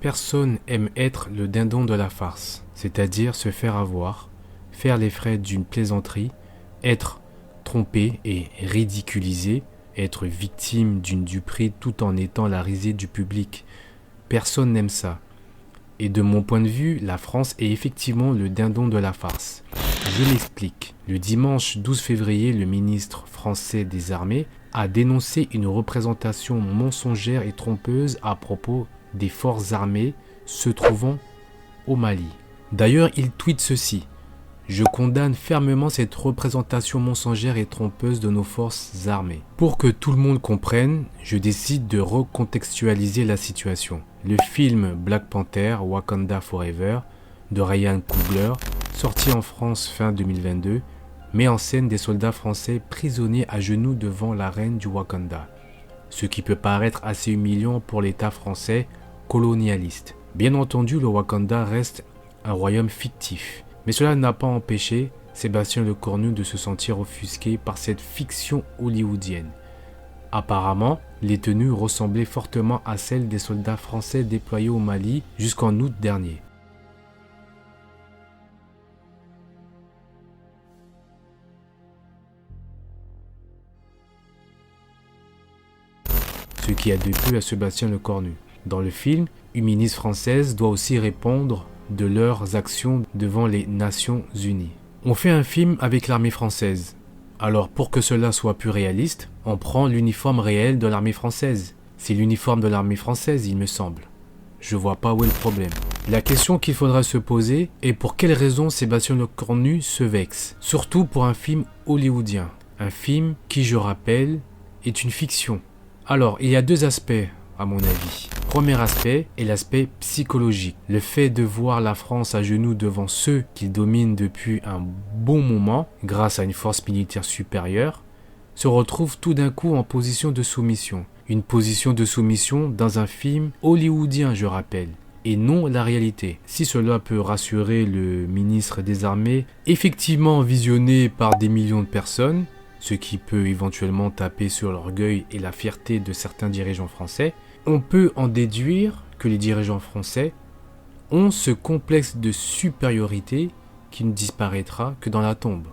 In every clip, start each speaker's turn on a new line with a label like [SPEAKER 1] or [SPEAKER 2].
[SPEAKER 1] Personne aime être le dindon de la farce, c'est-à-dire se faire avoir, faire les frais d'une plaisanterie, être trompé et ridiculisé, être victime d'une duperie tout en étant la risée du public. Personne n'aime ça. Et de mon point de vue, la France est effectivement le dindon de la farce. Je m'explique. Le dimanche 12 février, le ministre français des Armées a dénoncé une représentation mensongère et trompeuse à propos des forces armées se trouvant au Mali. D'ailleurs, il tweet ceci. Je condamne fermement cette représentation mensongère et trompeuse de nos forces armées. Pour que tout le monde comprenne, je décide de recontextualiser la situation. Le film Black Panther, Wakanda Forever, de Ryan Coogler, sorti en France fin 2022, met en scène des soldats français prisonniers à genoux devant la reine du Wakanda. Ce qui peut paraître assez humiliant pour l'État français colonialiste. Bien entendu, le Wakanda reste un royaume fictif. Mais cela n'a pas empêché Sébastien Lecornu de se sentir offusqué par cette fiction hollywoodienne. Apparemment, les tenues ressemblaient fortement à celles des soldats français déployés au Mali jusqu'en août dernier. Ce qui a déplu à Sébastien Lecornu. Dans le film, une ministre française doit aussi répondre de leurs actions devant les Nations Unies. On fait un film avec l'armée française. Alors pour que cela soit plus réaliste, on prend l'uniforme réel de l'armée française. C'est l'uniforme de l'armée française, il me semble. Je vois pas où est le problème. La question qu'il faudra se poser est pour quelle raison Sébastien Lecornu se vexe. Surtout pour un film hollywoodien. Un film qui, je rappelle, est une fiction. Alors, il y a deux aspects à mon avis. Premier aspect est l'aspect psychologique. Le fait de voir la France à genoux devant ceux qui dominent depuis un bon moment, grâce à une force militaire supérieure, se retrouve tout d'un coup en position de soumission. Une position de soumission dans un film hollywoodien, je rappelle, et non la réalité. Si cela peut rassurer le ministre des Armées, effectivement visionné par des millions de personnes, ce qui peut éventuellement taper sur l'orgueil et la fierté de certains dirigeants français, on peut en déduire que les dirigeants français ont ce complexe de supériorité qui ne disparaîtra que dans la tombe.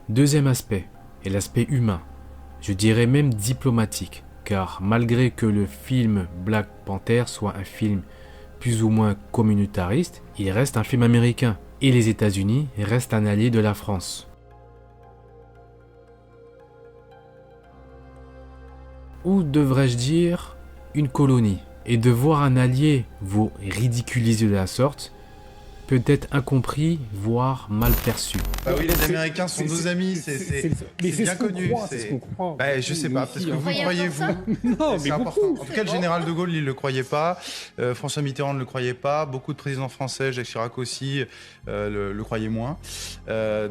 [SPEAKER 1] Deuxième aspect est l'aspect humain, je dirais même diplomatique, car malgré que le film Black Panther soit un film plus ou moins communautariste, il reste un film américain, et les États-Unis restent un allié de la France. Ou devrais-je dire une colonie. Et de voir un allié vous ridiculiser de la sorte peut être incompris, voire mal perçu.
[SPEAKER 2] Bah oui, les Américains sont nos amis, c'est bien connu.
[SPEAKER 3] C'est ce qu'on croit.
[SPEAKER 2] Bah, je sais pas, parce que vous croyez, vous.
[SPEAKER 3] Non,
[SPEAKER 2] C'est important. En tout cas, le général de Gaulle, il le croyait pas. François Mitterrand ne le croyait pas. Beaucoup de présidents français, Jacques Chirac aussi, le croyaient moins.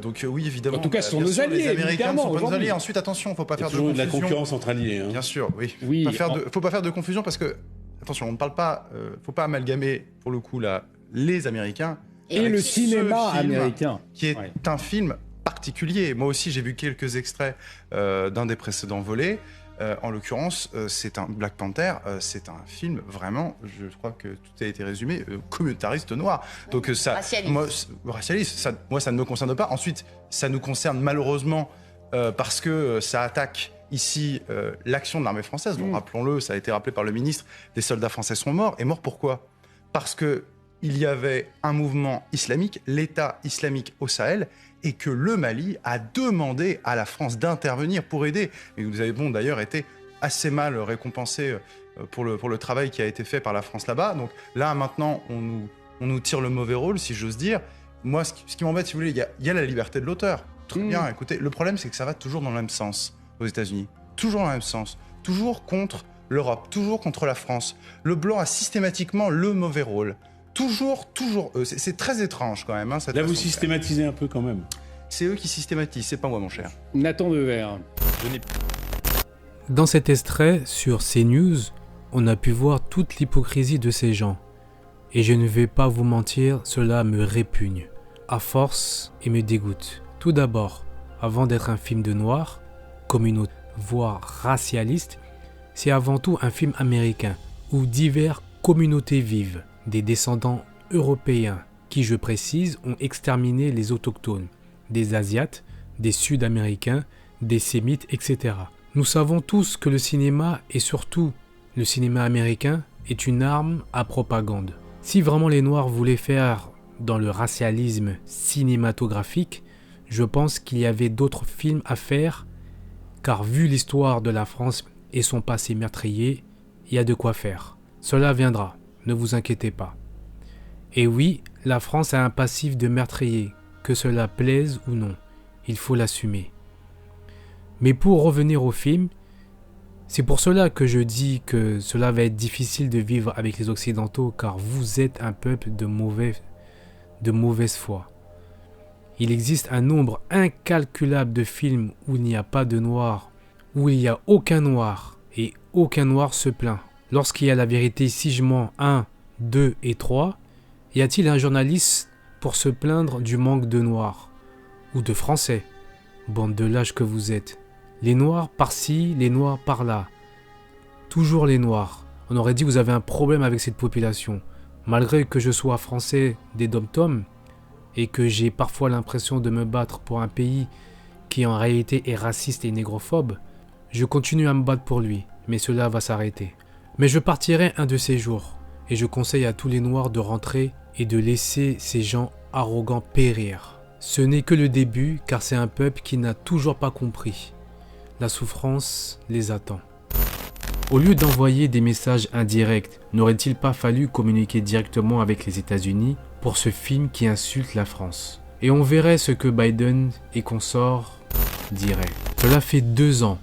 [SPEAKER 2] Donc oui, évidemment.
[SPEAKER 3] En tout cas, ce sont
[SPEAKER 2] bien
[SPEAKER 3] nos
[SPEAKER 2] sûr,
[SPEAKER 3] alliés.
[SPEAKER 2] Les Américains ne sont pas nos alliés.
[SPEAKER 3] aujourd'hui.
[SPEAKER 2] Ensuite, attention, faut pas faire de
[SPEAKER 4] Toujours de la
[SPEAKER 2] confusion.
[SPEAKER 4] concurrence entre alliés. Hein.
[SPEAKER 2] Bien sûr, oui.
[SPEAKER 3] Oui,
[SPEAKER 2] Faut pas faire de confusion parce que, attention, on ne parle pas, faut pas amalgamer, pour le coup, là, les Américains.
[SPEAKER 3] Et
[SPEAKER 2] avec
[SPEAKER 3] le
[SPEAKER 2] ce
[SPEAKER 3] cinéma
[SPEAKER 2] film
[SPEAKER 3] américain.
[SPEAKER 2] qui est un film particulier. Moi aussi, j'ai vu quelques extraits d'un des précédents volets. En l'occurrence, c'est un Black Panther, c'est un film vraiment, je crois que tout a été résumé, communautariste noir. Donc ça,
[SPEAKER 5] Racialiste.
[SPEAKER 2] Racialiste, moi ça ne me concerne pas. Ensuite, ça nous concerne malheureusement parce que ça attaque ici l'action de l'armée française. Donc rappelons-le, ça a été rappelé par le ministre, des soldats français sont morts. Et morts pourquoi ? Parce que il y avait un mouvement islamique, l'État islamique au Sahel, et que le Mali a demandé à la France d'intervenir pour aider. Et vous avez d'ailleurs été assez mal récompensé pour le travail qui a été fait par la France là-bas. Donc là, maintenant, on nous tire le mauvais rôle, si j'ose dire. Moi, ce qui m'embête, si vous voulez, il y a la liberté de l'auteur. Très bien, écoutez, le problème, c'est que ça va toujours dans le même sens aux États-Unis. Toujours dans le même sens. Toujours contre l'Europe, toujours contre la France. Le blanc a systématiquement le mauvais rôle. Toujours, c'est très étrange quand même. Hein,
[SPEAKER 4] Là, vous systématisez un peu quand même.
[SPEAKER 2] C'est eux qui systématisent, c'est pas moi, mon cher.
[SPEAKER 3] Nathan Devers.
[SPEAKER 1] Dans cet extrait sur CNews, on a pu voir toute l'hypocrisie de ces gens. Et je ne vais pas vous mentir, cela me répugne, à force et me dégoûte. Tout d'abord, avant d'être un film de noir, communautaire, voire racialiste, c'est avant tout un film américain où diverses communautés vivent, des descendants européens qui, je précise, ont exterminé les autochtones, des Asiates, des Sud-Américains, des Sémites, etc. Nous savons tous que le cinéma, et surtout le cinéma américain, est une arme à propagande. Si vraiment les Noirs voulaient faire dans le racialisme cinématographique, je pense qu'il y avait d'autres films à faire, car vu l'histoire de la France et son passé meurtrier, il y a de quoi faire. Cela viendra, ne vous inquiétez pas. Et oui, la France a un passif de meurtrier, que cela plaise ou non, il faut l'assumer. Mais pour revenir au film, c'est pour cela que je dis que cela va être difficile de vivre avec les Occidentaux, car vous êtes un peuple de mauvaise foi. Il existe un nombre incalculable de films où il n'y a pas de noirs, où il n'y a aucun noir, et aucun noir se plaint. Lorsqu'il y a la vérité si je mens 1, 2 et 3, y a-t-il un journaliste pour se plaindre du manque de noirs ou de français? Bande de lâches que vous êtes. Les noirs par-ci, les noirs par-là. Toujours les noirs. On aurait dit que vous avez un problème avec cette population. Malgré que je sois français des dom-toms et que j'ai parfois l'impression de me battre pour un pays qui en réalité est raciste et négrophobe, je continue à me battre pour lui, mais cela va s'arrêter. Mais je partirai un de ces jours, et je conseille à tous les noirs de rentrer et de laisser ces gens arrogants périr. Ce n'est que le début, car c'est un peuple qui n'a toujours pas compris. La souffrance les attend. Au lieu d'envoyer des messages indirects, n'aurait-il pas fallu communiquer directement avec les États-Unis pour ce film qui insulte la France? Et on verrait ce que Biden et consorts diraient. Cela fait 2 ans,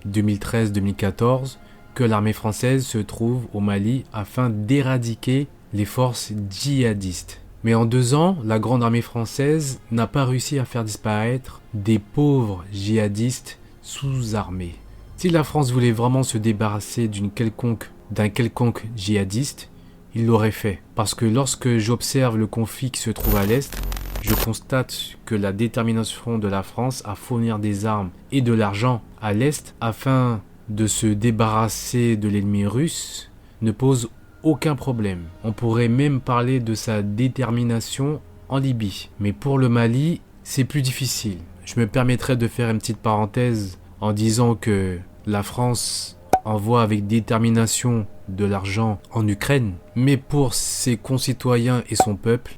[SPEAKER 1] 2013-2014, que l'armée française se trouve au Mali afin d'éradiquer les forces djihadistes. Mais en 2 ans, la grande armée française n'a pas réussi à faire disparaître des pauvres djihadistes sous-armés. Si la France voulait vraiment se débarrasser d'un quelconque djihadiste, il l'aurait fait. Parce que lorsque j'observe le conflit qui se trouve à l'Est, je constate que la détermination de la France à fournir des armes et de l'argent à l'Est afin de se débarrasser de l'ennemi russe ne pose aucun problème. On pourrait même parler de sa détermination en Libye. Mais pour le Mali, c'est plus difficile. Je me permettrai de faire une petite parenthèse en disant que la France envoie avec détermination de l'argent en Ukraine, mais pour ses concitoyens et son peuple,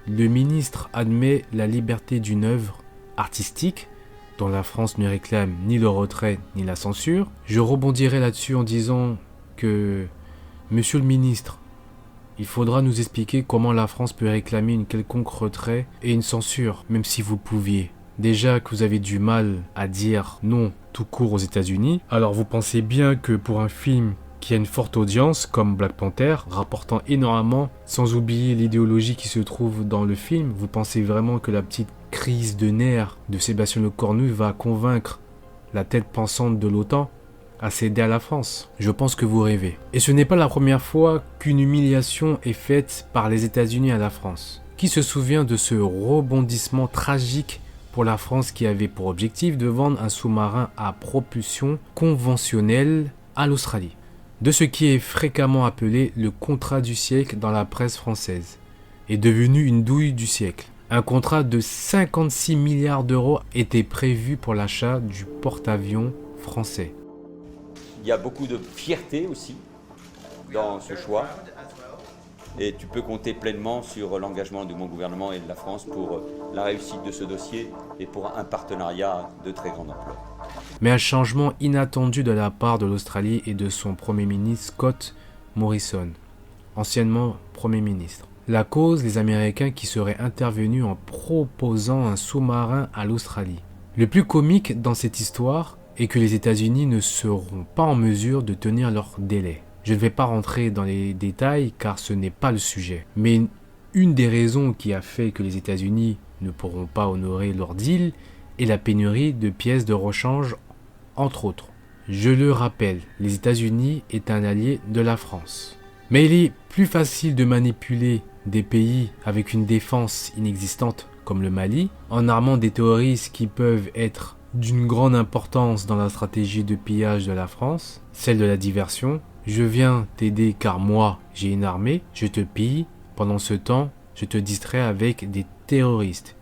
[SPEAKER 1] le ministre admet la liberté d'une œuvre artistique dont la France ne réclame ni le retrait ni la censure. Je rebondirai là-dessus en disant que, monsieur le ministre, il faudra nous expliquer comment la France peut réclamer une quelconque retrait et une censure, même si vous pouviez. Déjà que vous avez du mal à dire non tout court aux États-Unis, alors vous pensez bien que pour un film qui a une forte audience, comme Black Panther, rapportant énormément, sans oublier l'idéologie qui se trouve dans le film, vous pensez vraiment que la petite crise de nerfs de Sébastien Lecornu va convaincre la tête pensante de l'OTAN à céder à la France? Je pense que vous rêvez. Et ce n'est pas la première fois qu'une humiliation est faite par les États-Unis à la France. Qui se souvient de ce rebondissement tragique pour la France qui avait pour objectif de vendre un sous-marin à propulsion conventionnelle à l'Australie? De ce qui est fréquemment appelé le contrat du siècle dans la presse française, est devenu une douille du siècle. Un contrat de 56 milliards d'euros était prévu pour l'achat du porte-avions français.
[SPEAKER 3] Il y a beaucoup de fierté aussi dans ce choix et tu peux compter pleinement sur l'engagement de mon gouvernement et de la France pour la réussite de ce dossier et pour un partenariat de très grande ampleur.
[SPEAKER 1] Mais un changement inattendu de la part de l'Australie et de son Premier ministre Scott Morrison, anciennement Premier ministre. La cause, les Américains qui seraient intervenus en proposant un sous-marin à l'Australie. Le plus comique dans cette histoire est que les États-Unis ne seront pas en mesure de tenir leur délai. Je ne vais pas rentrer dans les détails car ce n'est pas le sujet. Mais une des raisons qui a fait que les États-Unis ne pourront pas honorer leur deal est la pénurie de pièces de rechange, entre autres. Je le rappelle, les États-Unis est un allié de la France. Mais il est plus facile de manipuler des pays avec une défense inexistante comme le Mali, en armant des terroristes qui peuvent être d'une grande importance dans la stratégie de pillage de la France, celle de la diversion. Je viens t'aider car moi j'ai une armée, je te pille, pendant ce temps je te distrais avec des terroristes.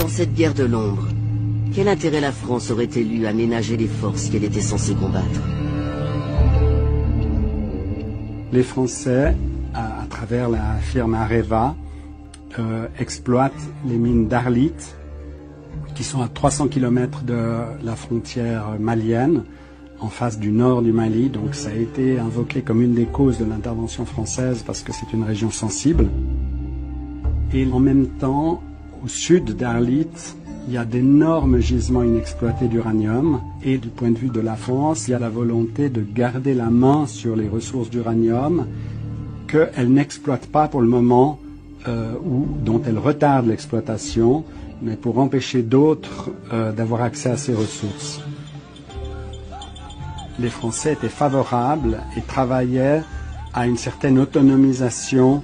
[SPEAKER 5] Dans cette guerre de l'ombre, quel intérêt la France aurait-elle eu à ménager les forces qu'elle était censée combattre?
[SPEAKER 6] Les Français, à travers la firme Areva, exploitent les mines d'Arlit, qui sont à 300 km de la frontière malienne, en face du nord du Mali. Donc ça a été invoqué comme une des causes de l'intervention française parce que c'est une région sensible. Et en même temps, au sud d'Arlit, il y a d'énormes gisements inexploités d'uranium. Et du point de vue de la France, il y a la volonté de garder la main sur les ressources d'uranium qu'elle n'exploite pas pour le moment ou dont elle retarde l'exploitation, mais pour empêcher d'autres d'avoir accès à ces ressources. Les Français étaient favorables et travaillaient à une certaine autonomisation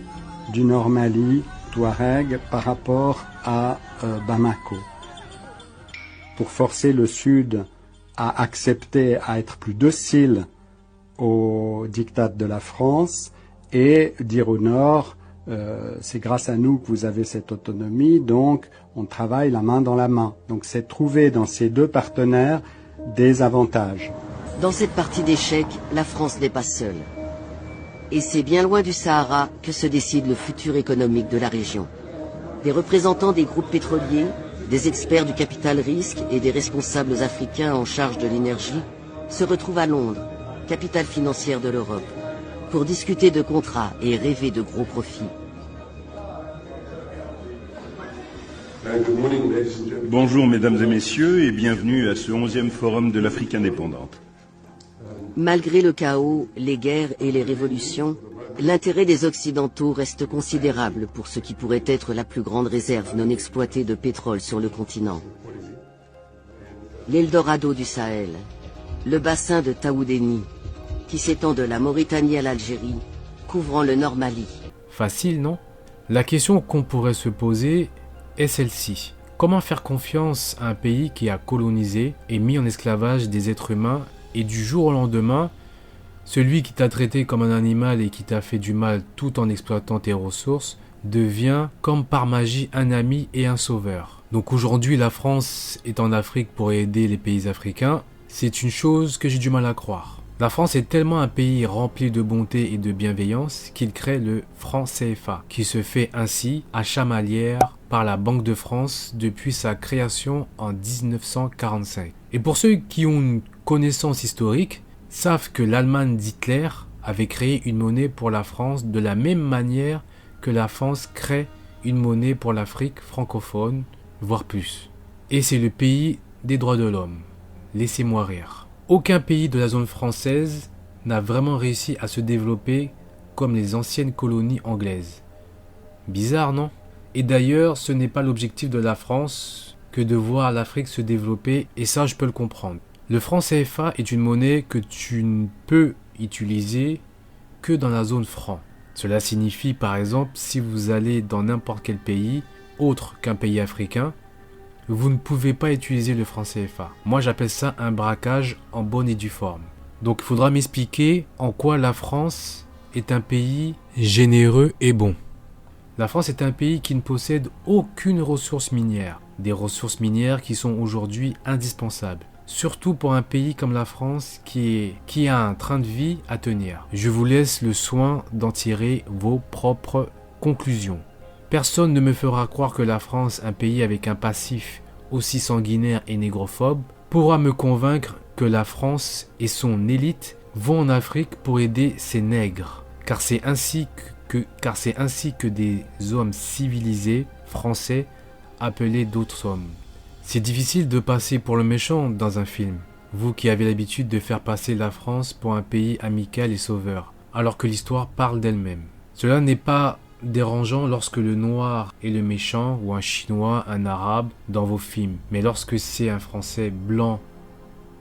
[SPEAKER 6] du Nord Mali, Touareg, par rapport à Bamako. Pour forcer le Sud à accepter, à être plus docile au diktat de la France et dire au Nord, c'est grâce à nous que vous avez cette autonomie, donc on travaille la main dans la main. Donc c'est trouver dans ces deux partenaires des avantages.
[SPEAKER 5] Dans cette partie d'échecs, la France n'est pas seule. Et c'est bien loin du Sahara que se décide le futur économique de la région. Des représentants des groupes pétroliers, des experts du capital risque et des responsables africains en charge de l'énergie se retrouvent à Londres, capitale financière de l'Europe, pour discuter de contrats et rêver de gros profits.
[SPEAKER 7] Bonjour mesdames et messieurs et bienvenue à ce 11e forum de l'Afrique indépendante.
[SPEAKER 5] Malgré le chaos, les guerres et les révolutions, l'intérêt des Occidentaux reste considérable pour ce qui pourrait être la plus grande réserve non exploitée de pétrole sur le continent. L'Eldorado du Sahel, le bassin de Taoudéni, qui s'étend de la Mauritanie à l'Algérie, couvrant le Nord Mali.
[SPEAKER 1] Facile, non? La question qu'on pourrait se poser est celle-ci. Comment faire confiance à un pays qui a colonisé et mis en esclavage des êtres humains et du jour au lendemain, celui qui t'a traité comme un animal et qui t'a fait du mal tout en exploitant tes ressources devient comme par magie un ami et un sauveur. Donc aujourd'hui la France est en Afrique pour aider les pays africains, c'est une chose que j'ai du mal à croire. La France est tellement un pays rempli de bonté et de bienveillance qu'il crée le franc CFA, qui se fait ainsi à chamalière par la Banque de France depuis sa création en 1945. Et pour ceux qui ont une connaissance historique, savent que l'Allemagne d'Hitler avait créé une monnaie pour la France de la même manière que la France crée une monnaie pour l'Afrique francophone, voire plus. Et c'est le pays des droits de l'homme. Laissez-moi rire. Aucun pays de la zone française n'a vraiment réussi à se développer comme les anciennes colonies anglaises. Bizarre, non? Et d'ailleurs, ce n'est pas l'objectif de la France que de voir l'Afrique se développer, et ça je peux le comprendre. Le franc CFA est une monnaie que tu ne peux utiliser que dans la zone franc. Cela signifie par exemple, si vous allez dans n'importe quel pays, autre qu'un pays africain, vous ne pouvez pas utiliser le franc CFA. Moi j'appelle ça un braquage en bonne et due forme. Donc il faudra m'expliquer en quoi la France est un pays généreux et bon. La France est un pays qui ne possède aucune ressource minière. Des ressources minières qui sont aujourd'hui indispensables. Surtout pour un pays comme la France qui a un train de vie à tenir. Je vous laisse le soin d'en tirer vos propres conclusions. Personne ne me fera croire que la France, un pays avec un passif aussi sanguinaire et négrophobe, pourra me convaincre que la France et son élite vont en Afrique pour aider ces nègres. Car c'est ainsi que des hommes civilisés français appelaient d'autres hommes. C'est difficile de passer pour le méchant dans un film, vous qui avez l'habitude de faire passer la France pour un pays amical et sauveur, alors que l'histoire parle d'elle-même. Cela n'est pas dérangeant lorsque le noir est le méchant ou un chinois, un arabe dans vos films, mais lorsque c'est un français blanc,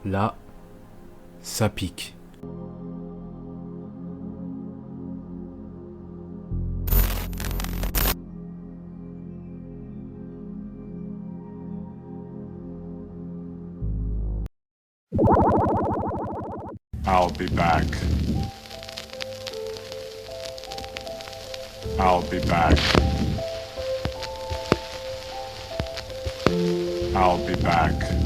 [SPEAKER 1] là, ça pique.
[SPEAKER 8] I'll be back. I'll be back. I'll be back.